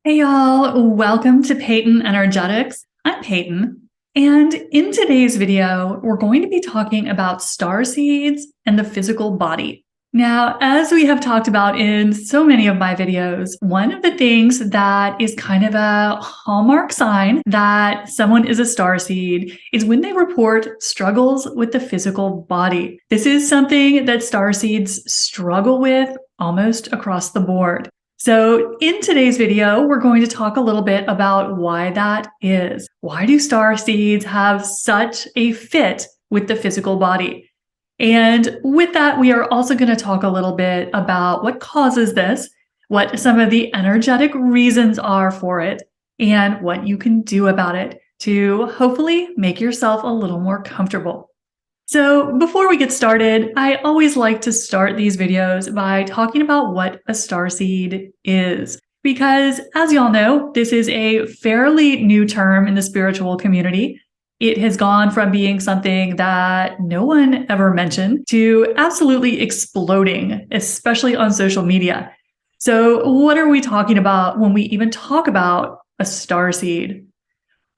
Hey y'all, welcome to Peyton Energetics. I'm Peyton, and in today's video, we're going to be talking about star seeds and the physical body. Now, as we have talked about in so many of my videos, one of the things that is kind of a hallmark sign that someone is a starseed is when they report struggles with the physical body. This is something that starseeds struggle with almost across the board. So in today's video, we're going to talk a little bit about why that is. Why do star seeds have such a fit with the physical body? And with that, we are also going to talk a little bit about what causes this, what some of the energetic reasons are for it, and what you can do about it to hopefully make yourself a little more comfortable. So before we get started, I always like to start these videos by talking about what a starseed is. Because as y'all know, this is a fairly new term in the spiritual community. It has gone from being something that no one ever mentioned to absolutely exploding, especially on social media. So what are we talking about when we even talk about a starseed?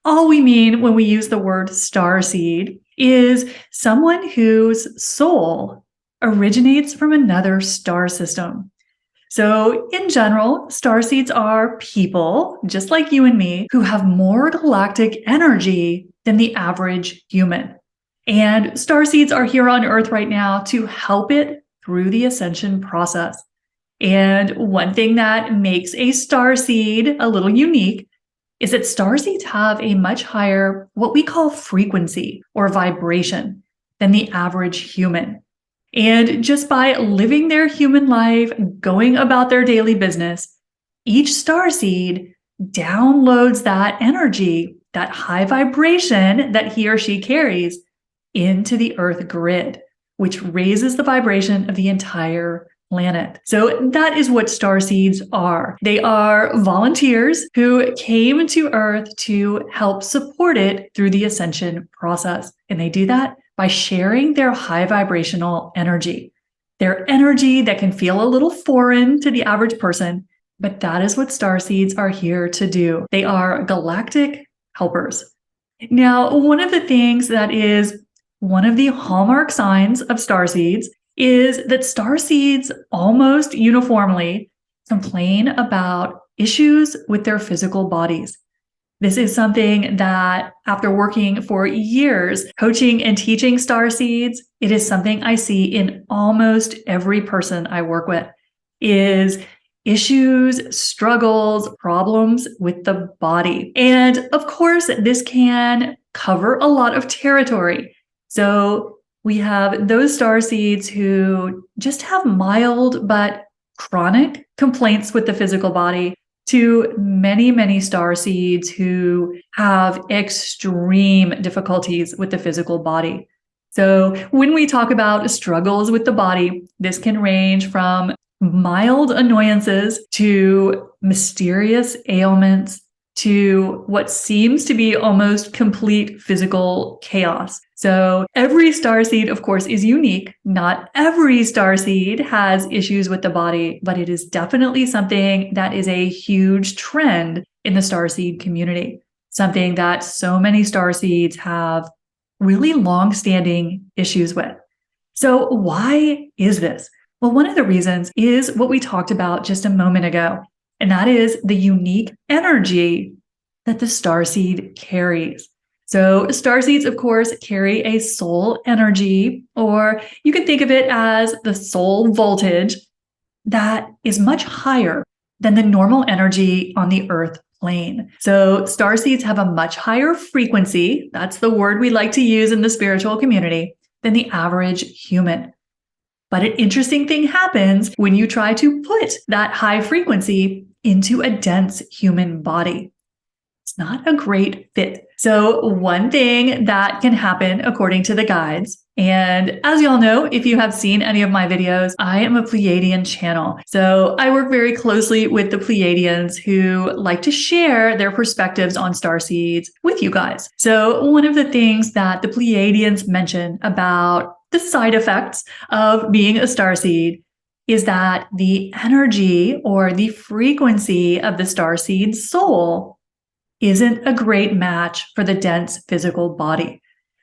All we mean when we use the word starseed is someone whose soul originates from another star system. So in general, starseeds are people, just like you and me, who have more galactic energy than the average human. And starseeds are here on Earth right now to help it through the ascension process. And one thing that makes a starseed a little unique is that starseeds have a much higher, what we call frequency or vibration than the average human. And just by living their human life, going about their daily business, each starseed downloads that energy, that high vibration that he or she carries into the Earth grid, which raises the vibration of the entire planet. So that is what starseeds are. They are volunteers who came to Earth to help support it through the ascension process. And they do that by sharing their high vibrational energy. Their energy that can feel a little foreign to the average person, but that is what starseeds are here to do. They are galactic helpers. Now, one of the things that is one of the hallmark signs of starseeds is that starseeds almost uniformly complain about issues with their physical bodies. This is something that, after working for years coaching and teaching starseeds, it is something I see in almost every person I work with, is issues, struggles, problems with the body. And of course, this can cover a lot of territory. So we have those starseeds who just have mild but chronic complaints with the physical body, to many, many starseeds who have extreme difficulties with the physical body. So when we talk about struggles with the body, this can range from mild annoyances to mysterious ailments to what seems to be almost complete physical chaos. So every starseed, of course, is unique. Not every starseed has issues with the body, but it is definitely something that is a huge trend in the starseed community. Something that so many starseeds have really long-standing issues with. So why is this? Well, one of the reasons is what we talked about just a moment ago, and that is the unique energy that the starseed carries. So starseeds, of course, carry a soul energy, or you can think of it as the soul voltage that is much higher than the normal energy on the Earth plane. So starseeds have a much higher frequency, that's the word we like to use in the spiritual community, than the average human. But an interesting thing happens when you try to put that high frequency into a dense human body. It's not a great fit. So one thing that can happen according to the guides, and as y'all know, if you have seen any of my videos, I am a Pleiadian channel. So I work very closely with the Pleiadians who like to share their perspectives on starseeds with you guys. So one of the things that the Pleiadians mention about the side effects of being a starseed is that the energy or the frequency of the starseed soul isn't a great match for the dense physical body.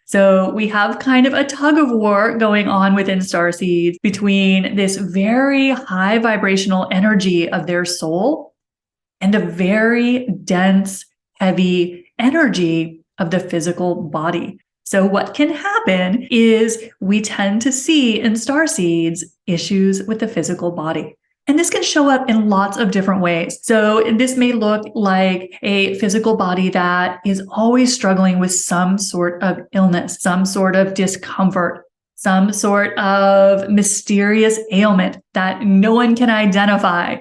So we have kind of a tug of war going on within starseeds between this very high vibrational energy of their soul and a very dense, heavy energy of the physical body. So what can happen is we tend to see in starseeds issues with the physical body. And this can show up in lots of different ways. So this may look like a physical body that is always struggling with some sort of illness, some sort of discomfort, some sort of mysterious ailment that no one can identify.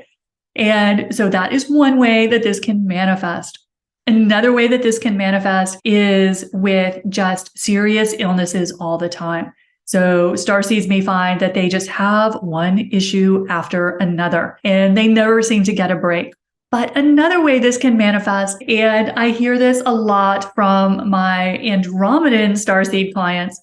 And so that is one way that this can manifest. Another way that this can manifest is with just serious illnesses all the time. So starseeds may find that they just have one issue after another, and they never seem to get a break. But another way this can manifest, and I hear this a lot from my Andromedan starseed clients,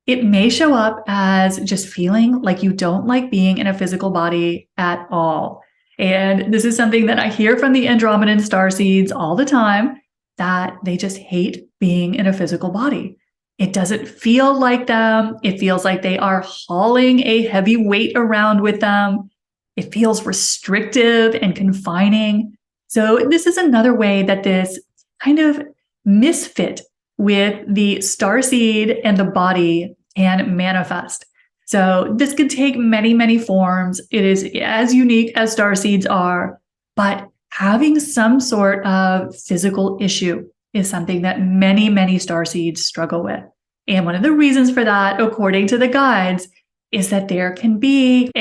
it may show up as just feeling like you don't like being in a physical body at all. And this is something that I hear from the Andromedan starseeds all the time, that they just hate being in a physical body. It doesn't feel like them. It feels like they are hauling a heavy weight around with them. It feels restrictive and confining. So this is another way that this kind of misfit with the starseed and the body can manifest. So this could take many, many forms. It is as unique as starseeds are, but having some sort of physical issue is something that many, many starseeds struggle with. And one of the reasons for that, according to the guides, is that there can be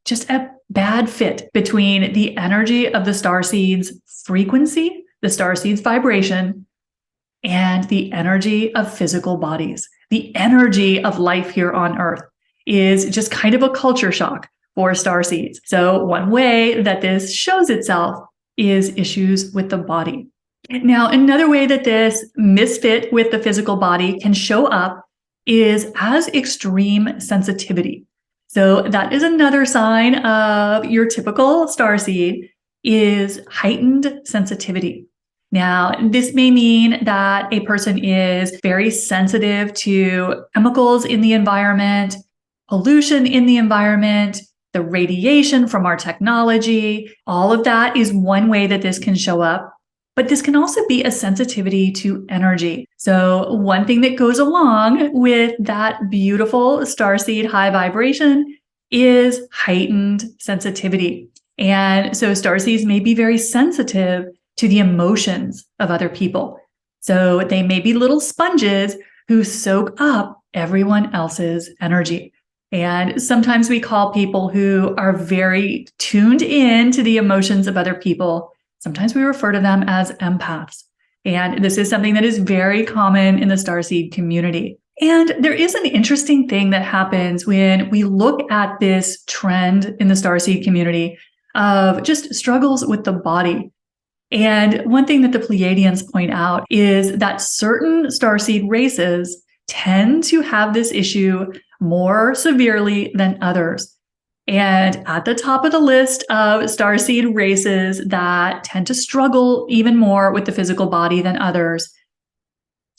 just a bad fit between the energy of the starseed's frequency, the starseed's vibration, and the energy of physical bodies. The energy of life here on Earth is just kind of a culture shock for starseeds. So one way that this shows itself is issues with the body. Now, another way that this misfit with the physical body can show up is as extreme sensitivity. So that is another sign of your typical starseed, is heightened sensitivity. Now, this may mean that a person is very sensitive to chemicals in the environment, pollution in the environment, the radiation from our technology. All of that is one way that this can show up. But this can also be a sensitivity to energy. So one thing that goes along with that beautiful starseed high vibration is heightened sensitivity. And so starseeds may be very sensitive to the emotions of other people. So they may be little sponges who soak up everyone else's energy. And sometimes we call people who are very tuned in to the emotions of other people, sometimes we refer to them as empaths. And this is something that is very common in the starseed community. And there is an interesting thing that happens when we look at this trend in the starseed community of just struggles with the body. And one thing that the Pleiadians point out is that certain starseed races tend to have this issue more severely than others. And at the top of the list of starseed races that tend to struggle even more with the physical body than others,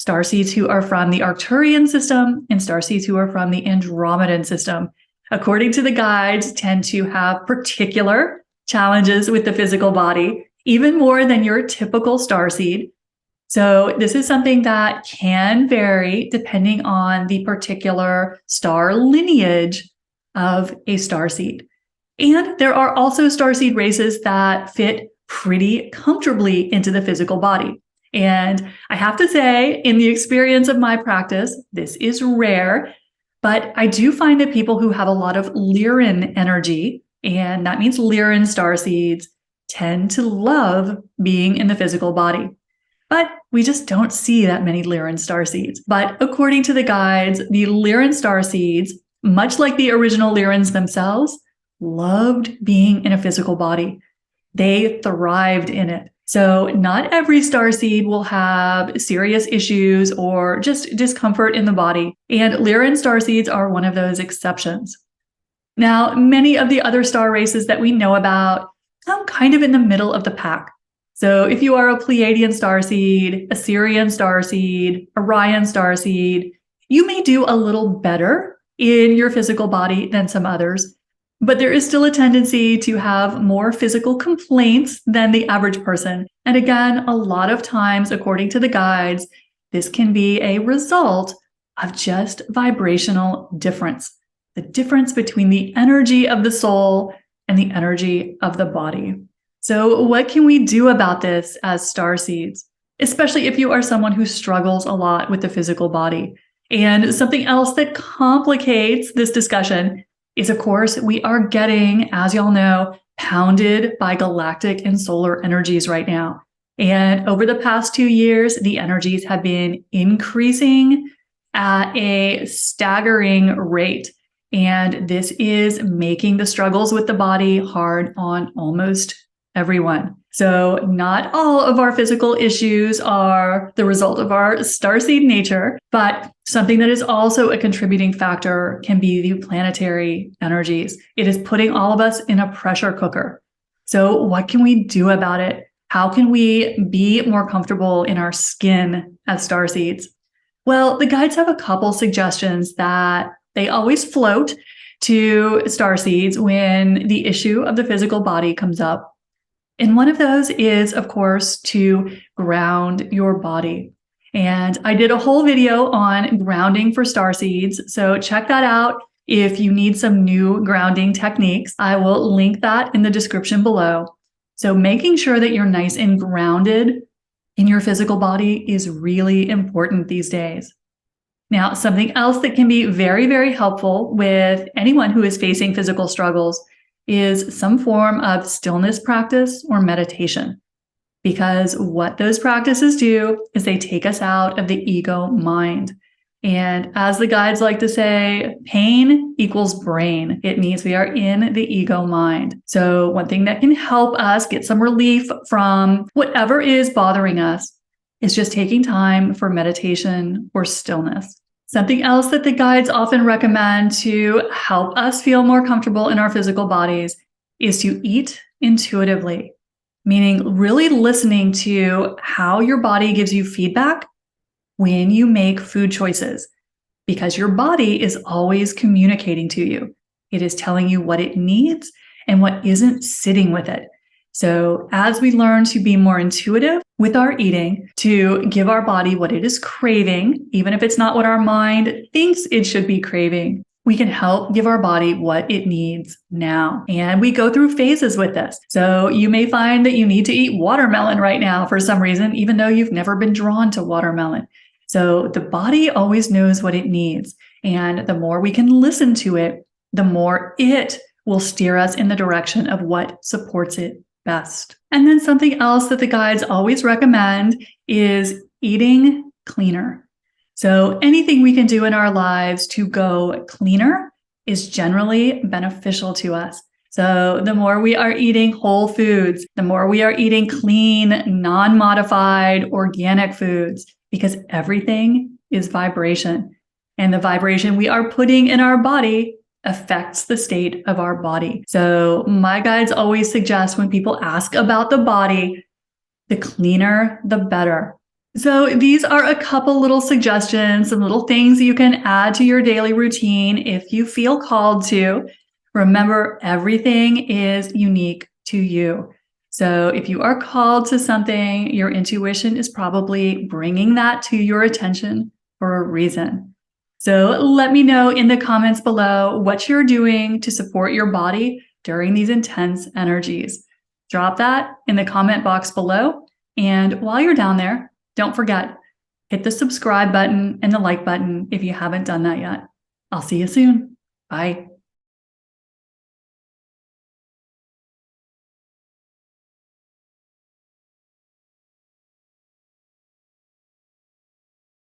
starseeds who are from the Arcturian system and starseeds who are from the Andromedan system, according to the guides, tend to have particular challenges with the physical body, even more than your typical starseed. So this is something that can vary depending on the particular star lineage of a starseed. And there are also starseed races that fit pretty comfortably into the physical body. And I have to say, in the experience of my practice, this is rare, but I do find that people who have a lot of Lyran energy, and that means Lyran starseeds, tend to love being in the physical body. But we just don't see that many Lyran starseeds. But according to the guides, the Lyran starseeds, much like the original Lyrans themselves, loved being in a physical body. They thrived in it. So not every starseed will have serious issues or just discomfort in the body. And Lyran starseeds are one of those exceptions. Now, many of the other star races that we know about come kind of in the middle of the pack. So if you are a Pleiadian starseed, a Sirian starseed, Orion starseed, you may do a little better in your physical body than some others, but there is still a tendency to have more physical complaints than the average person. And again, a lot of times, according to the guides, this can be a result of just vibrational difference, the difference between the energy of the soul and the energy of the body. So what can we do about this as starseeds, especially if you are someone who struggles a lot with the physical body? And something else that complicates this discussion is, of course, we are getting, as y'all know, pounded by galactic and solar energies right now. And over the past 2 years, the energies have been increasing at a staggering rate. And this is making the struggles with the body hard on almost everyone. So not all of our physical issues are the result of our starseed nature, but something that is also a contributing factor can be the planetary energies. It is putting all of us in a pressure cooker. So what can we do about it? How can we be more comfortable in our skin as starseeds? Well, the guides have a couple suggestions that they always float to starseeds when the issue of the physical body comes up. And one of those is, of course, to ground your body. And I did a whole video on grounding for starseeds, so check that out if you need some new grounding techniques. I will link that in the description below. So making sure that you're nice and grounded in your physical body is really important these days. Now, something else that can be very, very helpful with anyone who is facing physical struggles is some form of stillness practice or meditation. Because what those practices do is they take us out of the ego mind. And as the guides like to say, pain equals brain. It means we are in the ego mind. So one thing that can help us get some relief from whatever is bothering us is just taking time for meditation or stillness. Something else that the guides often recommend to help us feel more comfortable in our physical bodies is to eat intuitively, meaning really listening to how your body gives you feedback when you make food choices, because your body is always communicating to you. It is telling you what it needs and what isn't sitting with it. So as we learn to be more intuitive with our eating, to give our body what it is craving, even if it's not what our mind thinks it should be craving, we can help give our body what it needs now. And we go through phases with this. So you may find that you need to eat watermelon right now for some reason, even though you've never been drawn to watermelon. So the body always knows what it needs. And the more we can listen to it, the more it will steer us in the direction of what supports it best. And then something else that the guides always recommend is eating cleaner. So anything we can do in our lives to go cleaner is generally beneficial to us. So the more we are eating whole foods, the more we are eating clean, non-modified, organic foods, because everything is vibration. And the vibration we are putting in our body affects the state of our body. So my guides always suggest when people ask about the body, the cleaner, the better. So these are a couple little suggestions, some little things you can add to your daily routine if you feel called to. Remember, everything is unique to you. So if you are called to something, your intuition is probably bringing that to your attention for a reason. So let me know in the comments below what you're doing to support your body during these intense energies. Drop that in the comment box below. And while you're down there, don't forget, hit the subscribe button and the like button if you haven't done that yet. I'll see you soon. Bye.